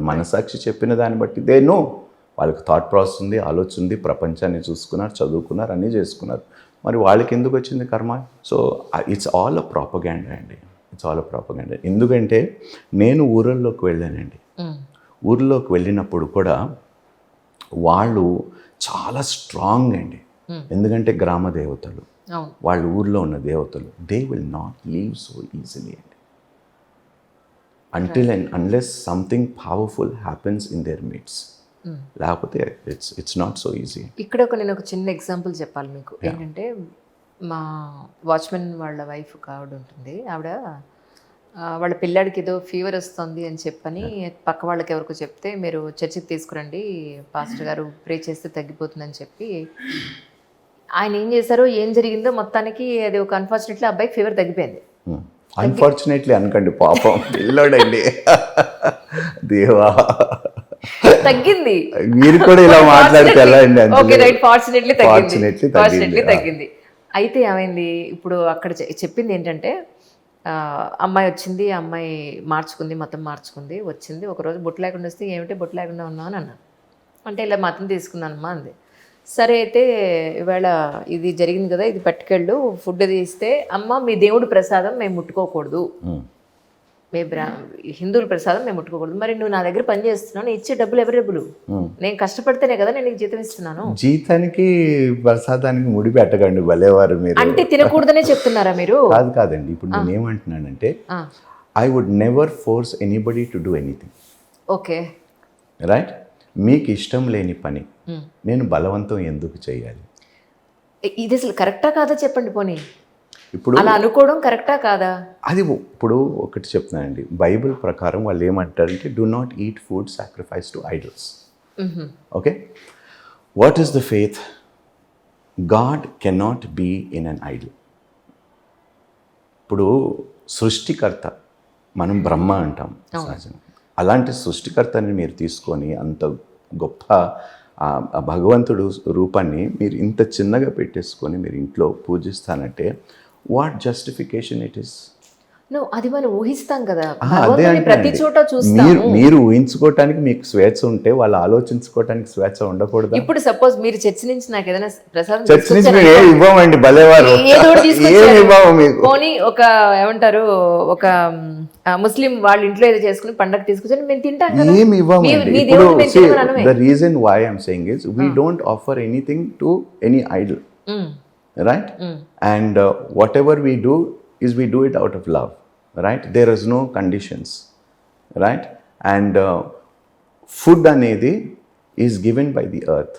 మనసాక్షి చెప్పిన దాన్ని బట్టి దే నో, వాళ్ళకి థాట్ ప్రాసెస్ ఉంది, ఆలోచన ఉంది, ప్రపంచాన్ని చూసుకున్నారు, చదువుకున్నారు, అన్నీ చేసుకున్నారు. మరి వాళ్ళకి ఎందుకు వచ్చింది కర్మ? So it's all a propaganda అండి, ఇట్స్ ఆల్ అ ప్రాపగాండా. ఎందుకంటే నేను ఊళ్ళలోకి వెళ్ళానండి. ఊర్లోకి వెళ్ళినప్పుడు కూడా వాళ్ళు చాలా స్ట్రాంగ్ అండి. ఎందుకంటే గ్రామ దేవతలు, వాళ్ళ ఊర్లో ఉన్న దేవతలు, they will not leave so easily అండి, until and unless something powerful happens in their midst. లేకపోతే ఇట్స్ నాట్ సో ఈజీ. ఇక్కడ నేను ఒక చిన్న ఎగ్జాంపుల్ చెప్పాలి మీకు. ఏంటంటే మా వాచ్మెన్ వాళ్ళ వైఫ్ ఒక ఆవిడ ఉంటుంది. ఆవిడ వాళ్ళ పిల్లాడికి ఏదో ఫీవర్ వస్తుంది అని చెప్పని పక్క వాళ్ళకి ఎవరికో చెప్తే, మీరు చర్చికి తీసుకురండి, పాస్టర్ గారు ప్రే చేస్తే తగ్గిపోతుందని చెప్పి ఆయన ఏం చేశారో, ఏం జరిగిందో మొత్తానికి అది ఒక అన్ఫార్చునేట్లీ అబ్బాయికి ఫీవర్ తగ్గిపోయింది. అన్ఫార్చునేట్లీ అనకండి, పాపం పిల్లోడండి, దేవా తగ్గింది. మీరు కూడా ఇలా మాట్లాడితే ఎలా అండి? ఓకే రైట్, ఫార్చునేట్లీ తగ్గింది. అయితే ఏమైంది, ఇప్పుడు అక్కడ చెప్పింది ఏంటంటే, అమ్మాయి వచ్చింది, అమ్మాయి మార్చుకుంది, మతం మార్చుకుంది, వచ్చింది. ఒకరోజు బొట్టు లేకుండా వస్తే, ఏమిటి బొట్టు లేకుండా ఉన్నావు అని అన్నాను. అంటే ఇలా మతం తీసుకున్నానమ్మా అంది. సరే అయితే ఇవాళ ఇది జరిగింది కదా, ఇది పట్టుకెళ్ళు, ఫుడ్ తీస్తే, అమ్మ మీ దేవుడు ప్రసాదం మేము ముట్టుకోకూడదు, మీ హిందువుల ప్రసాదం మేము ముట్టుకోకూడదు. మరి నువ్వు నా దగ్గర పని చేస్తున్నావు, నేను ఇచ్చే డబ్బులు ఎవరి డబ్బులు? నేను కష్టపడితేనే కదా నేను నీకు జీతం ఇస్తున్నాను. జీతానికి ప్రసాదానికి ముడి పెట్టకండి, భలేవారు మీరు. అంటే తినకూడదనే చెప్తున్నారా మీరు? కాదండి, ఇప్పుడు నేను ఏమంటున్నానంటే, I would never force anybody to do anything. Okay right. మీకు ఇష్టం లేని పని నేను బలవంతం ఎందుకు చేయాలి? ఇది అసలు కరెక్టా కాదా చెప్పండి. పోనీ ఇప్పుడు అలా అనుకోవడం కరెక్టా కాదా? అది ఇప్పుడు ఒకటి చెప్తున్నానండి, బైబిల్ ప్రకారం వాళ్ళు ఏమంటారంటే, do not eat food sacrifice to idols. Okay, what is the faith? God cannot be in an idol. ఇప్పుడు సృష్టికర్త, మనం బ్రహ్మ అంటాం సహజంగా, అలాంటి సృష్టికర్తని మీరు తీసుకొని అంత గొప్ప భగవంతుడు రూపాన్ని మీరు ఇంత చిన్నగా పెట్టేసుకొని మీరు ఇంట్లో పూజిస్తానంటే, వాట్ జస్టిఫికేషన్ ఇట్ ఈస్? అది మనం ఊహిస్తాం కదా, అదే ప్రతి చోట చూస్తాము. మీరు ఊహించుకోవటానికి మీకు స్వేచ్ఛ ఉంటే, వాళ్ళు ఆలోచించుకోవటానికి స్వేచ్ఛ ఉండకూడదు. ఇప్పుడు సపోజ్ మీరు చర్చ్ నుంచి నాకు ఏదైనా ప్రసాదం చర్చ్ నుంచి మేము ఏం ఇవ్వమండి, భలేవారు, ఏం ఇవ్వము మీకు. పోనీ ఒక ఏమంటారు, ఒక ముస్లిం వాళ్ళ ఇంట్లో ఏదో చేసుకుని పండగ తీసుకొచ్చి మేము తింటాం కదా, ఏమి ఇవ్వమండి. The reason why I'm saying is, we don't offer anything to any idol, right? And whatever we do is we do it out of love, right? There is no conditions, right? And food anedi is given by the earth,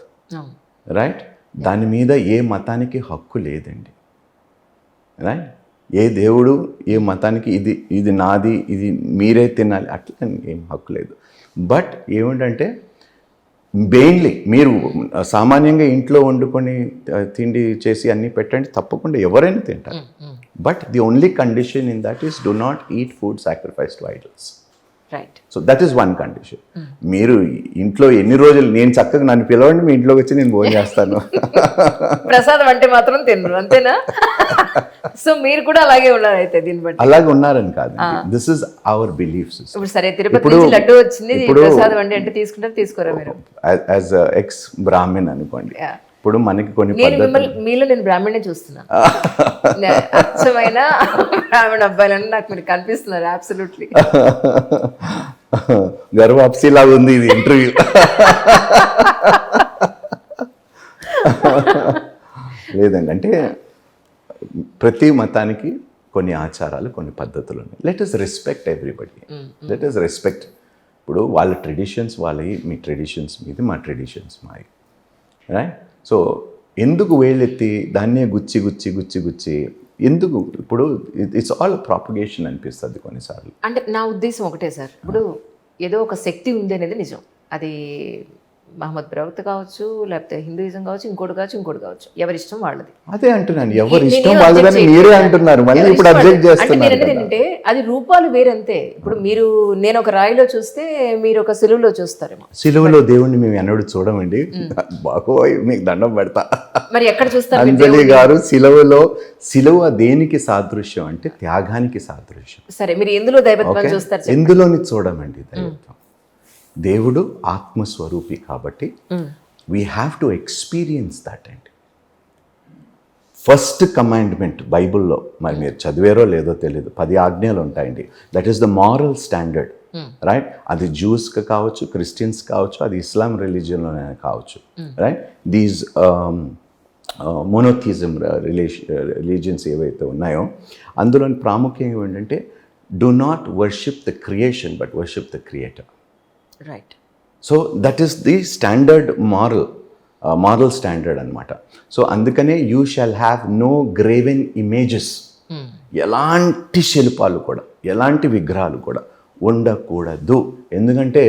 right? దాని మీద ఏ మతానికి హక్కు లేదండి, right? ఏ దేవుడు ఏ మతానికి ఇది నాది, ఇది మీరే తినాలి అట్లా ఏం హక్కు లేదు. బట్ ఏమిటంటే, మెయిన్లీ మీరు సామాన్యంగా ఇంట్లో వండుకొని తిండి చేసి అన్నీ పెట్టండి, తప్పకుండా ఎవరైనా తింటారు. But the only condition in that is, do not eat food sacrifice to idols, right? So that is one condition. మీరు ఇంట్లో ఎన్ని రోజులు, నేను చక్కగా నన్ను పిలవండి, మీ ఇంట్లోకి వచ్చి నేను భోజనం చేస్తాను, ప్రసాదం అంటే మాత్రం తినరు, అంతేనా? సో మీరు కూడా అలాగే ఉన్నారు అయితే, దీన్ని బట్టి అలాగే ఉన్నారని కాదు, this is our belief system. ఇప్పుడు సరే, తిరుపతి నుంచి లడ్డు వచ్చింది, ప్రసాదం అంటే తీసుకుంటారు, తీసుకోరా మీరు? యాజ్ ఎక్స్ బ్రాహ్మణ్ అనుకోండి, ఇప్పుడు మనకి కొన్ని మీలో నేను బ్రాహ్మణే చూస్తున్నాను, అచ్చమైన బ్రాహ్మణ అబ్బాయిలని నాకు మీరు కనిపిస్తున్నారు. అబ్సల్యూట్లీ గర్వాప్సీలాగా ఉంది ఇది ఇంటర్వ్యూ. లేదండి, అంటే ప్రతి మతానికి కొన్ని ఆచారాలు, కొన్ని పద్ధతులు ఉన్నాయి. Let us respect everybody, let us respect. ఇప్పుడు వాళ్ళ ట్రెడిషన్స్ వాళ్ళవి, మీ ట్రెడిషన్స్ మీది, మా ట్రెడిషన్స్ మావి, రైట్? సో ఎందుకు వేళ్ళెత్తి దాన్నే గుచ్చి గుచ్చి గుచ్చి గుచ్చి ఎందుకు? ఇప్పుడు ఇట్స్ ఆల్ ప్రాపగేషన్ అనిపిస్తుంది కొన్నిసార్లు. అంటే నా ఉద్దేశం ఒకటే సార్, ఇప్పుడు ఏదో ఒక శక్తి ఉంది అనేది నిజం. అది మహమ్మద్ ప్రవక్త కావచ్చు, లేకపోతే హిందూయిజం కావచ్చు, ఇంకోటి కావచ్చు, ఎవరి ఇష్టం వాళ్ళది. అదే అంటున్నాను, ఎవరి ఇష్టం వాళ్ళదని మీరే అంటున్నారు, మళ్ళీ ఇప్పుడు అబ్జెక్ట్ చేస్తున్నారు. ఏంటంటే అది రూపాలు వేరంతే. ఇప్పుడు నేను ఒక రాయిలో చూస్తే, మీరు ఒక సిలువలో చూస్తారేమో. సిలువలో దేవుణ్ణి మేము ఎన్నడూ చూడమండి, బాగోయ్ మీకు దండం పెడతా. మరి ఎక్కడ చూస్తారు అంజలి గారు? సిలువ దేనికి సాదృశ్యం అంటే త్యాగానికి సాదృశ్యం. సరే, మీరు ఎందులో దైవత్వం చూస్తారు? ఎందులోని చూడమండి దైవత్వం. దేవుడు ఆత్మస్వరూపి కాబట్టి we have to experience that అండి. ఫస్ట్ కమాండ్మెంట్ బైబిల్లో, మరి మీరు చదివారో లేదో తెలియదు, 10 ఆజ్ఞలు ఉంటాయండి. That is the moral standard, right? అది జ్యూస్కి కావచ్చు, క్రిస్టియన్స్ కావచ్చు, అది ఇస్లాం రిలీజియన్లోనే కావచ్చు, రైట్? దీస్ మోనోథిజం రిలీజియన్స్ ఏవైతే ఉన్నాయో అందులోని ప్రాముఖ్యం ఏంటంటే do not worship the creation but worship the creator. Right. So that is the standard moral standard అనమాట. సో అందుకనే you shall have no graven images, ఎలాంటి శిల్పాలు కూడా, ఎలాంటి విగ్రహాలు కూడా ఉండకూడదు. ఎందుకంటే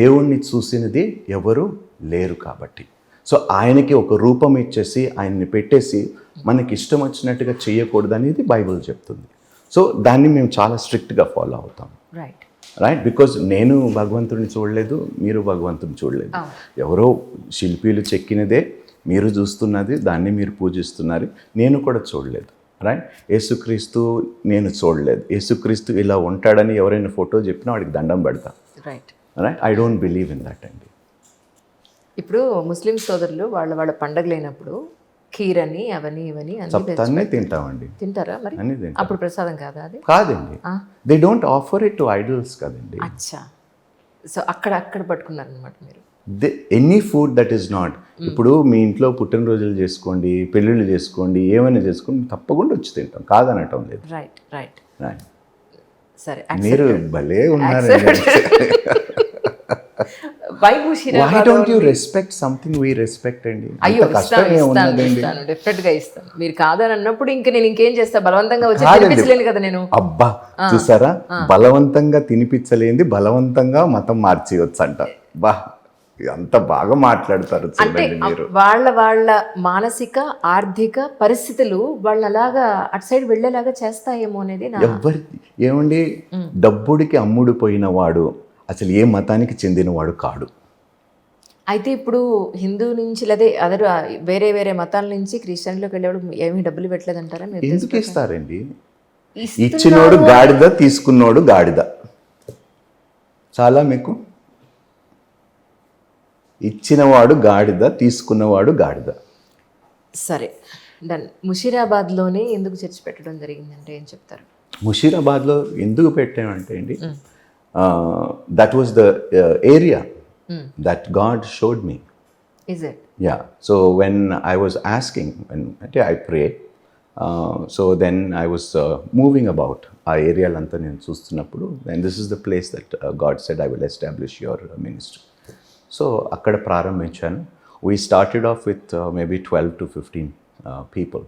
దేవుణ్ణి చూసినది ఎవరు లేరు కాబట్టి. సో ఆయనకి ఒక రూపం ఇచ్చేసి ఆయన్ని పెట్టేసి మనకి ఇష్టం వచ్చినట్టుగా చేయకూడదు అనేది బైబిల్ చెప్తుంది. సో దాన్ని మేము చాలా స్ట్రిక్ట్గా ఫాలో అవుతాం. రైట్? బికాజ్ నేను భగవంతుడిని చూడలేదు, మీరు భగవంతుడిని చూడలేదు. ఎవరో శిల్పీలు చెక్కినదే మీరు చూస్తున్నది, దాన్ని మీరు పూజిస్తున్నారు. నేను కూడా చూడలేదు. రైట్? యేసుక్రీస్తు నేను చూడలేదు. యేసుక్రీస్తు ఇలా ఉంటాడని ఎవరైనా ఫోటో చెప్పినా వాడికి దండం పెడతా. Right? I don't believe in that అండి. ఇప్పుడు ముస్లిం సోదరులు వాళ్ళ పండగలు అయినప్పుడు ఖీర్ అని అవన్నీ ఇవన్నీ అన్నీ తింటామండి. తింటారా మరి? అప్పుడు ప్రసాదం కాదా అది? కాదండి, they don't offer it to idols కదండి. అచ్చా. సో అక్కడ పట్టుకున్నారు అనమాట మీరు. Any food that is not, ఇప్పుడు మీ ఇంట్లో పుట్టినరోజులు చేసుకోండి, పెళ్ళిళ్ళు చేసుకోండి, ఏమైనా చేసుకోండి, తప్పకుండా వచ్చి తింటాం, కాదనటం లేదు. Right right right. సరే, మీరు భలే ఉన్నారండి. Why don't you respect something we respect అండి? అయ్యో, ఇస్తాను, డెఫినెట్గా ఇస్తాను. మీరు కాదని అన్నప్పుడు నేను ఇంకేం చేస్తా, బలవంతంగా వచ్చి తినిపించలేను కదా నేను. అబ్బా చూసారా, బలవంతంగా తినిపించలేంది బలవంతంగా మతం మార్చేయచ్చు అంట. బా, అంత బాగా మాట్లాడతారు చూడండి మీరు. వాళ్ళ మానసిక ఆర్థిక పరిస్థితులు వాళ్ళు అలాగా అటు సైడ్ వెళ్ళేలాగా చేస్తాయేమో అనేది. ఏమండి, డబ్బుడికి అమ్ముడు పోయిన వాడు అసలు ఏ మతానికి చెందినవాడు కాడు. అయితే ఇప్పుడు హిందూ నుంచి లేదా అదర్ వేరే వేరే మతాల నుంచి క్రిస్టియన్లోకి వెళ్ళేవాడు ఏమీ డబ్బులు పెట్టలేదంటారా? ఎందుకు ఇస్తారండి? ఇచ్చినోడు గాడిద, తీసుకున్నోడు గాడిద. చాలా మీకు ఇచ్చినవాడు గాడిద, తీసుకున్నవాడు గాడిద. సరే, డన్. ముషీరాబాద్లోనే ఎందుకు చర్చ్ పెట్టడం జరిగిందంటే ఏం చెప్తారు? ముషీరాబాద్లో ఎందుకు పెట్టామంటే అండి, that was the area that God showed me. Is it? Yeah. So when I was asking, when I prayed, so then I was moving about our area lanta nenu chustunappudu, and this is the place that God said I will establish your ministry. So akkada prarambhinchanu. We started off with maybe 12 to 15 people.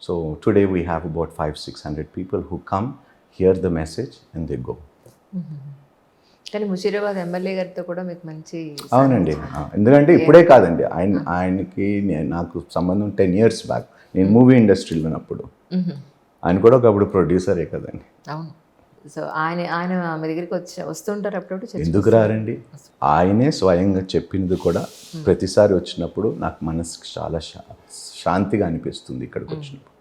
So today we have about 500-600 people who come, hear the message and they go. కానీ Musheerabad MLA గారితో కూడా మీకు మంచి. అవునండి, ఎందుకంటే ఇప్పుడే కాదండి, ఆయనకి నాకు సంబంధం 10 years బ్యాక్. నేను మూవీ ఇండస్ట్రీలో ఉన్నప్పుడు ఆయన కూడా ఒకప్పుడు ప్రొడ్యూసరే కదండి. అవును. సో ఆయన మీ దగ్గరికి వస్తుంటారు అప్పుడప్పుడు. ఎందుకు రారండి? ఆయనే స్వయంగా చెప్పింది కూడా. ప్రతిసారి వచ్చినప్పుడు నాకు మనసుకి చాలా శాంతిగా అనిపిస్తుంది ఇక్కడికి వచ్చినప్పుడు.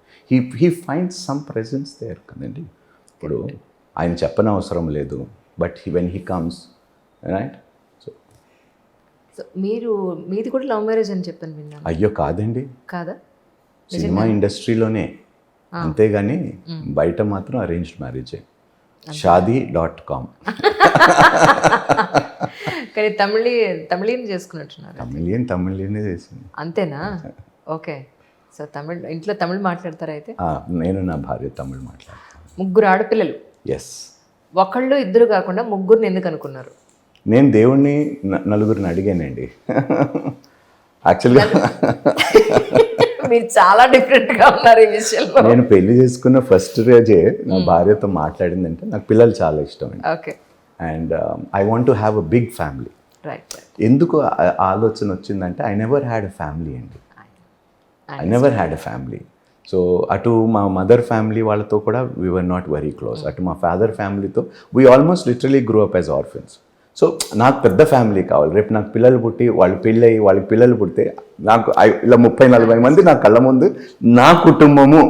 He finds some presence there కదండి. ఇప్పుడు ఆయన చెప్పనవసరం లేదు, but when he comes, right? So మీది కూడా లవ్ మ్యారేజ్ అని చెప్పాను విన్నాను. అయ్యో కాదండి. కాదా? సినిమా ఇండస్ట్రీలోనే, అంతేగాని బయట మాత్రం అరేంజ్డ్ మ్యారేజే. shadi.com. కానీ తమిళీని చేసుకున్నట్టున్నారు. తమిళీనే చేసింది. అంతేనా? ఓకే. సో ఇంట్లో తమిళ్ మాట్లాడతారా? అయితే నేను నా భార్య తమిళ్ మాట్లాడతాను. 3 ఆడపిల్లలు. ఎస్. ఒకళ్ళు ఇద్దరు కాకుండా 3 ఎందుకు అనుకున్నారు? నేను దేవుణ్ణి 4 అడిగానండి. యాక్చువల్గా మీరు చాలా డిఫరెంట్గా ఉన్నారు ఈ విషయంలో. నేను పెళ్లి చేసుకున్న ఫస్ట్ రోజే నా భార్యతో మాట్లాడిందంటే నాకు పిల్లలు చాలా ఇష్టం అండి. Okay. And I want to have a big family. Right. ఎందుకు ఆలోచన వచ్చిందంటే I never had a family అండి. I never had a family. So అటు మా మదర్ ఫ్యామిలీ వాళ్ళతో కూడా we were not very close. అటు మా ఫాదర్ ఫ్యామిలీతో we almost literally grow up as orphans. So నాకు పెద్ద ఫ్యామిలీ కావాలి. రేపు నాకు పిల్లలు పుట్టి వాళ్ళు పెళ్ళి అయ్యి వాళ్ళకి పిల్లలు పుడితే నాకు ఇలా 30-40 మంది నా కళ్ళ ముందు నా కుటుంబము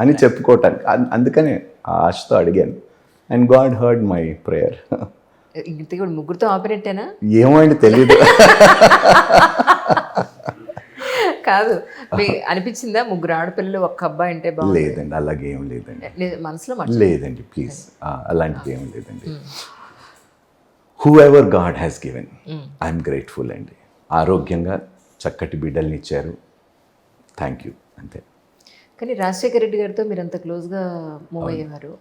అని చెప్పుకోవటానికి. అందుకనే ఆ ఆశతో అడిగాను. And God heard my prayer. ఇంతకీ ఇప్పుడు ముగ్గురితో ఆపరేటేనా? ఏమో అండి తెలీదు. కాదు, అనిపించిందా ముగ్గురు ఆడపిల్లలు ఒక్క అబ్బాయి అంటే బాగుంది? లేదండి, అలాగే ఏం లేదండి. మనసులో లేదండి, ప్లీజ్ అలాంటిది ఏం లేదండి. Who ever God has given I'm grateful అండి. ఆరోగ్యంగా చక్కటి బిడ్డల్ని ఇచ్చారు, థ్యాంక్ యూ, అంతే. కానీ రాజశేఖర రెడ్డి గారితో మీరు అంత క్లోజ్గా మూవ్ అయ్యేవారు,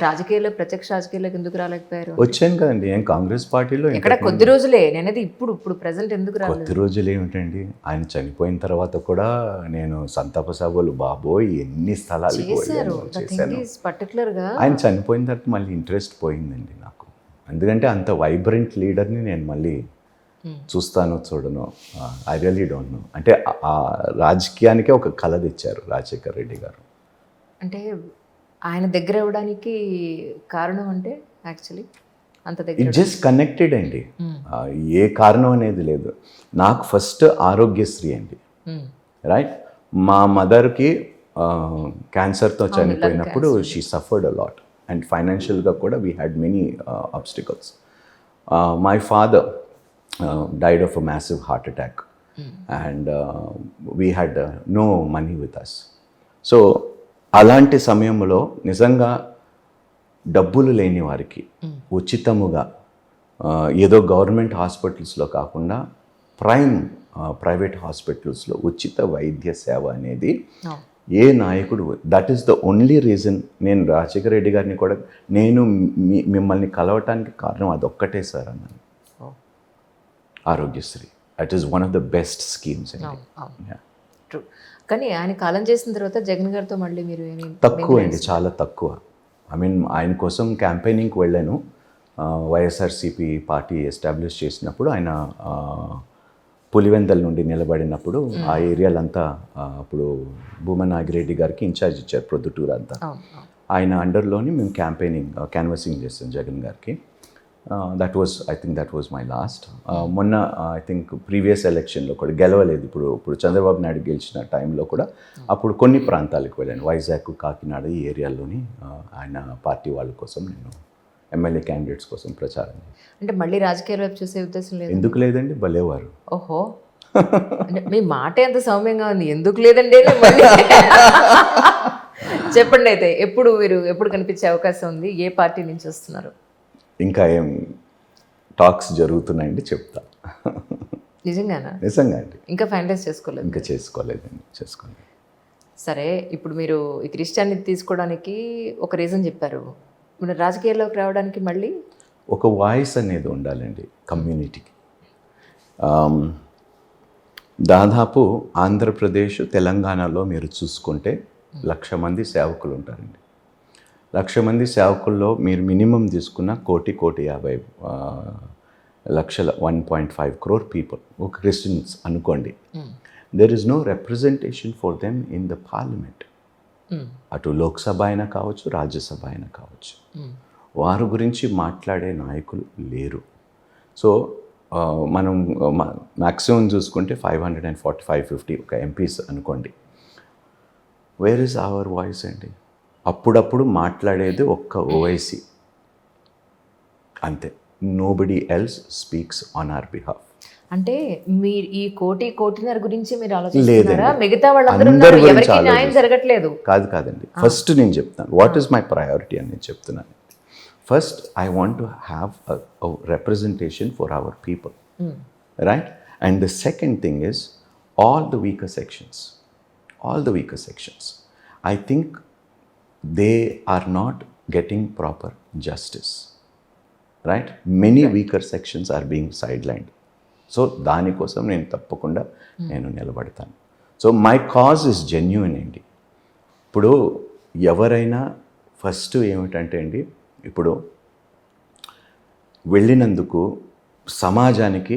రాజకీయాల్లో ప్రత్యక్ష రాజకీయాల్లోకి ఎందుకు రాలేకపోయారు? వచ్చాను కదండి, నేను కాంగ్రెస్ పార్టీలో. ఎక్కడ కొద్ది రోజులే, నేనది ఇప్పుడు ప్రెసెంట్ ఎందుకు రాలేదు? కొద్ది రోజులు ఏమిటండి, ఆయన చనిపోయిన తర్వాత కూడా నేను సంతాప సభలు బాబోయ్ ఎన్ని స్థలాలు చేశాను. పర్టికులర్గా ఆయన చనిపోయిన తర్వాత మళ్ళీ ఇంట్రెస్ట్ పోయిందండి నాకు. ఎందుకంటే అంత వైబ్రెంట్ లీడర్ని నేను మళ్ళీ చూస్తాను చూడను, ఐ రియలీ డోంట్ నో. అంటే ఆ రాజకీయానికే ఒక కళ తెచ్చారు రాజశేఖర్ రెడ్డి గారు. అంటే ఆయన దగ్గర అవ్వడానికి కారణం అంటే యాక్చువల్లీ అంత దగ్గర ఇట్ జస్ట్ కనెక్టెడ్ అండి. ఏ కారణం అనేది లేదు. నాకు ఫస్ట్ ఆరోగ్యశ్రీ అండి, రైట్. మా మదర్కి క్యాన్సర్తో చనిపోయినప్పుడు షీ సఫర్డ్ అలాట్ అండ్ ఫైనాన్షియల్గా కూడా we had many obstacles. My father died of a massive heart attack and we had no money with us. So అలాంటి సమయంలో నిజంగా డబ్బులు లేని వారికి ఉచితముగా ఏదో గవర్నమెంట్ హాస్పిటల్స్లో కాకుండా ప్రైవేట్ హాస్పిటల్స్లో ఉచిత వైద్య సేవ అనేది ఏ నాయకుడు, that is the only reason. నేను రాజశేఖర రెడ్డి గారిని కూడా నేను మిమ్మల్ని కలవటానికి కారణం అదొక్కటే సార్ అన్నాను, Aarogyasri. That is one of the best schemes. True. కానీ ఆయన కాలం చేసిన తర్వాత జగన్ గారితో మళ్ళీ మీరు తక్కువ అండి, చాలా తక్కువ. ఐ మీన్ ఆయన కోసం క్యాంపెయినింగ్కి వెళ్ళాను. వైఎస్ఆర్సీపీ పార్టీ ఎస్టాబ్లిష్ చేసినప్పుడు ఆయన పులివెందల నుండి నిలబడినప్పుడు ఆ ఏరియాలంతా అప్పుడు భూమన్ నాగిరెడ్డి గారికి ఇన్ఛార్జ్ ఇచ్చారు, ప్రొద్దుటూరు అంతా. ఆయన అండర్లోని మేము క్యాన్వసింగ్ చేస్తాం జగన్ గారికి. That was my last. మొన్న ఐ థింక్ ప్రీవియస్ ఎలక్షన్లో కూడా గెలవలేదు. ఇప్పుడు చంద్రబాబు నాయుడు గెలిచిన టైంలో కూడా అప్పుడు కొన్ని ప్రాంతాలకు వెళ్ళాను, వైజాగ్, కాకినాడ, ఈ ఏరియాల్లోని ఆయన పార్టీ వాళ్ళ కోసం నేను ఎమ్మెల్యే క్యాండిడేట్స్ కోసం ప్రచారం. అంటే మళ్ళీ రాజకీయాల వైపు చూసే ఉద్దేశం లేదు? ఎందుకు లేదండి, భలేవారు. ఓహో, అంటే మీ మాట ఎంత సౌమ్యంగా ఉంది, ఎందుకు లేదండి చెప్పండి. అయితే ఎప్పుడు కనిపించే అవకాశం ఉంది? ఏ పార్టీ నుంచి వస్తున్నారు? ఇంకా ఏం టాక్స్ జరుగుతున్నాయండి, చెప్తా. నిజంగానా? నిజంగా అండి. ఇంకా ఫైనలైజ్ చేసుకోలేదు? ఇంకా చేసుకోలేదండి. సరే, ఇప్పుడు మీరు ఈ క్రిస్టియానిటీ తీసుకోవడానికి ఒక రీజన్ చెప్పారు, ఇప్పుడు రాజకీయాల్లోకి రావడానికి మళ్ళీ ఒక వాయిస్ అనేది ఉండాలండి కమ్యూనిటీకి. దాదాపు ఆంధ్రప్రదేశ్, తెలంగాణలో మీరు చూసుకుంటే 1,00,000 మంది సేవకులు ఉంటారండి. 1,00,000 మంది సేవకుల్లో మీరు మినిమం తీసుకున్న 1,50,00,000 1.5 crore పీపుల్, ఒక క్రిస్టియన్స్ అనుకోండి. There is no representation for them in the parliament. అటు లోక్సభ అయినా కావచ్చు, రాజ్యసభ అయినా కావచ్చు. వారి గురించి మాట్లాడే నాయకులు లేరు. సో మనం మ్యాక్సిమం చూసుకుంటే 545-50 ఒక ఎంపీస్ అనుకోండి. వేర్ ఇస్ అవర్ వాయిస్ అండి? అప్పుడప్పుడు మాట్లాడేది ఒక్క ఓవైసీ, అంతే. Nobody else speaks on hour behalf. అంటే మీరు ఈ 1.5 గురించి మీరు ఆలోచిస్తున్నారా? మిగతా వాళ్ళందరూ ఎవరికి న్యాయం జరగట్లేదు? కాదండి. ఫస్ట్ నేను చెప్తాను వాట్ ఈస్ మై ప్రయారిటీ అని నేను చెప్తున్నాను. First I want to have a representation for our people, right? And the second thing is all the weaker sections. I think they are not getting proper justice, right? Many weaker sections are being sidelined. So దానికోసం నేను తప్పకుండా నిలబడతాను. So my cause is genuine అండి. ఇప్పుడు ఎవరైనా first ఏమిటంటే అండి, ఇప్పుడు వెళ్ళినందుకు సమాజానికి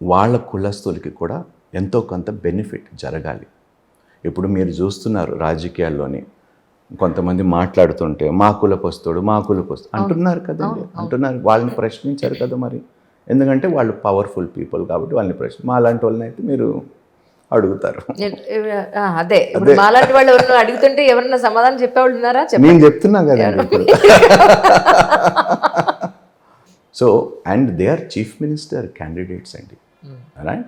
వాళ్ళ కులస్తులకి కూడా ఎంతో కొంత బెనిఫిట్ జరగాలి. ఇప్పుడు మీరు చూస్తున్నారు రాజకీయాల్లోని కొంతమంది మాట్లాడుతుంటే మా కులపోస్తాడు అంటున్నారు కదండి, అంటున్నారు. వాళ్ళని ప్రశ్నించారు కదా మరి, ఎందుకంటే వాళ్ళు పవర్ఫుల్ పీపుల్ కాబట్టి వాళ్ళని మా అలాంటి వాళ్ళని అయితే మీరు అడుగుతారు. అదే మాలాంటి వాళ్ళు ఎవరు అడుగుతుంటే ఎవరన్నా సమాధానం చెప్పేవాళ్ళు ఉన్నారా? నేను చెప్తున్నా కదండి ఇప్పుడు. So and they are chief minister candidates అండి, right?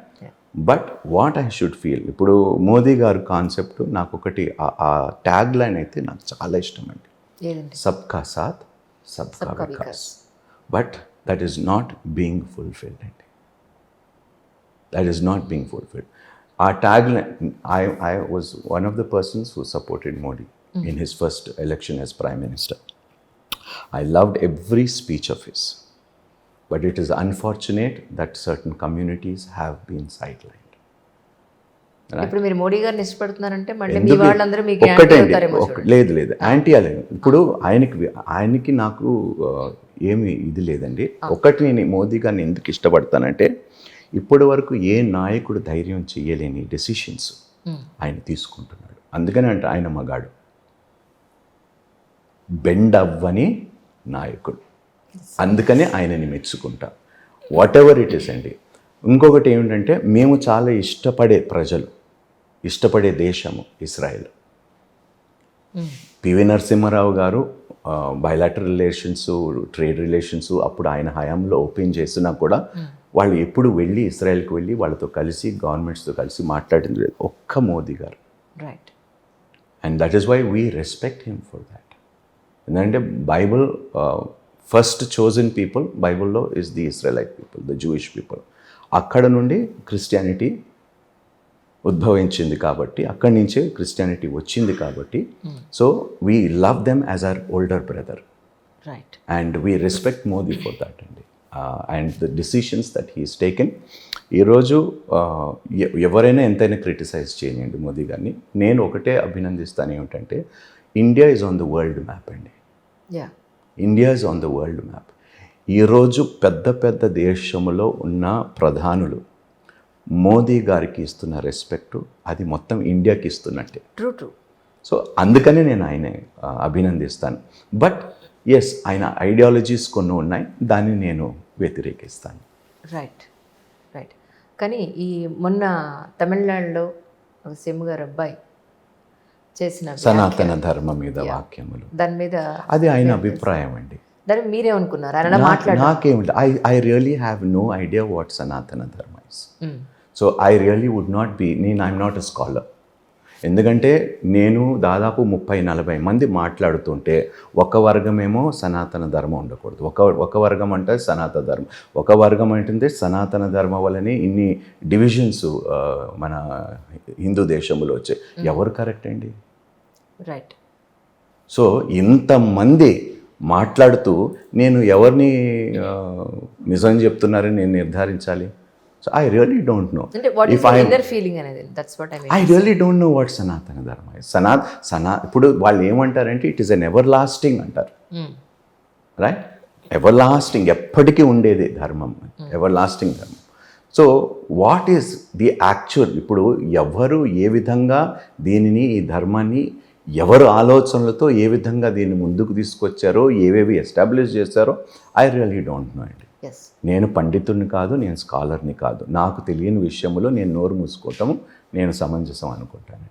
But what I should feel, ఇప్పుడు మోదీ గారు కాన్సెప్ట్ నాకు ఒకటి ఆ ట్యాగ్ లైన్ అయితే నాకు చాలా ఇష్టం అండి. ఏదండి? Sabka Saath Sabka Vikas. But that is not being fulfilled అండి, that is not being fulfilled. ఆ tagline, I was one of the persons who supported Modi in his first election as Prime Minister. I loved every speech of his. But it is unfortunate that certain communities have been sidelined. ఇప్పుడు మీరు మోడీ గారిని ఇష్టపడుతున్నారంటే మళ్ళీ మీ వాళ్ళందరూ మీకు anti ఒక్కటండి, అవుతారేమో చూడండి. లేదు anti అలేదు. ఇప్పుడు ఆయనకి నాకు ఏమి ఇది లేదండి. ఒకటి నేను మోదీ గారిని ఎందుకు ఇష్టపడతానంటే, ఇప్పటి వరకు ఏ నాయకుడు ధైర్యం చేయలేని డెసిషన్స్ ఆయన తీసుకుంటున్నాడు. అందుకని అంటే ఆయన మగాడు, బెండ్ అవ్వని నాయకుడు. అందుకనే ఆయనని మెచ్చుకుంటా, వాట్ ఎవర్ ఇట్ ఈస్ అండి. ఇంకొకటి ఏమిటంటే, మేము చాలా ఇష్టపడే ప్రజలు, ఇష్టపడే దేశము ఇస్రాయెల్. పివి నరసింహారావు గారు బయలాటరల్ రిలేషన్స్, ట్రేడ్ రిలేషన్స్ అప్పుడు ఆయన హయాంలో ఓపెన్ చేసినా కూడా వాళ్ళు ఎప్పుడు వెళ్ళి ఇస్రాయెల్కి వెళ్ళి వాళ్ళతో కలిసి గవర్నమెంట్స్తో కలిసి మాట్లాడింది లేదు, ఒక్క Modi garu. Right. And that is why we respect him for that. ఎందుకంటే బైబుల్ ఫస్ట్ చోజన్ పీపుల్ బైబుల్లో is the Israelite people, the Jewish people. అక్కడ నుండి క్రిస్టియానిటీ ఉద్భవించింది కాబట్టి, అక్కడి నుంచే క్రిస్టియానిటీ వచ్చింది కాబట్టి, so we love them as our older brother. Right. And we respect Modi for that అండి. And the decisions that he's taken. ఈరోజు ఎవరైనా ఎంతైనా క్రిటిసైజ్ చేయండి మోదీ గారిని, నేను ఒకటే అభినందిస్తాను ఏమిటంటే, India is on the world map అండి. Yeah, India is on the world map. ఈరోజు పెద్ద పెద్ద దేశంలో ఉన్న ప్రధానులు మోదీ గారికి ఇస్తున్న రెస్పెక్టు అది మొత్తం ఇండియాకి ఇస్తున్నట్టే. True true. సో అందుకనే నేను ఆయన అభినందిస్తాను. బట్ ఎస్, ఆయన ఐడియాలజీస్ కొన్ని ఉన్నాయి, దాన్ని నేను వ్యతిరేకిస్తాను. Right right. కానీ ఈ మొన్న తమిళనాడులో ఒక సిమ్ గారు అబ్బాయి చేసిన సనాతన ధర్మం మీద వాక్యములు, దాని మీద అది ఆయన అభిప్రాయం అండి. దాన్ని మీరేమనుకున్నారు? ఆయన మాట్లాడారు. నాకేమిటి, I really have no idea what Sanatan Dharma is. So I really would not be, I'm not a scholar. ఎందుకంటే నేను దాదాపు 30-40 మంది మాట్లాడుతుంటే ఒక వర్గమేమో సనాతన ధర్మం ఉండకూడదు, ఒక వర్గం అంటే సనాతన ధర్మం, ఒక వర్గం అంటే సనాతన ధర్మం వల్లనే ఇన్ని డివిజన్స్ మన హిందూ దేశంలో వచ్చాయి. ఎవరు కరెక్ట్ అండి? రైట్. సో ఇంతమంది మాట్లాడుతూ నేను ఎవరిని నిజం చెప్తున్నారని నేను నిర్ధారించాలి? So I really don't know. అంటే what is the inner feeling అనేది, that's what I mean. I really don't know what సనాతన ధర్మ is. ఇప్పుడు వాళ్ళు ఏమంటారంటే it is an everlasting అంటారు, రైట్? ఎవర్ లాస్టింగ్, ఎప్పటికీ ఉండేది ధర్మం, ఎవర్ లాస్టింగ్ ధర్మం. So what is the actual, ఇప్పుడు ఎవరు ఏ విధంగా దీనిని, ఈ ధర్మాన్ని ఎవరు ఆలోచనలతో ఏ విధంగా దీన్ని ముందుకు తీసుకొచ్చారో, ఏవేవి ఎస్టాబ్లిష్ చేశారో ఐ రియలీ డోంట్ నో అండి. నేను పండితుడిని కాదు, నేను స్కాలర్ని కాదు. నాకు తెలియని విషయంలో నేను నోరు మూసుకోవటము నేను సమంజసం అనుకుంటానండి.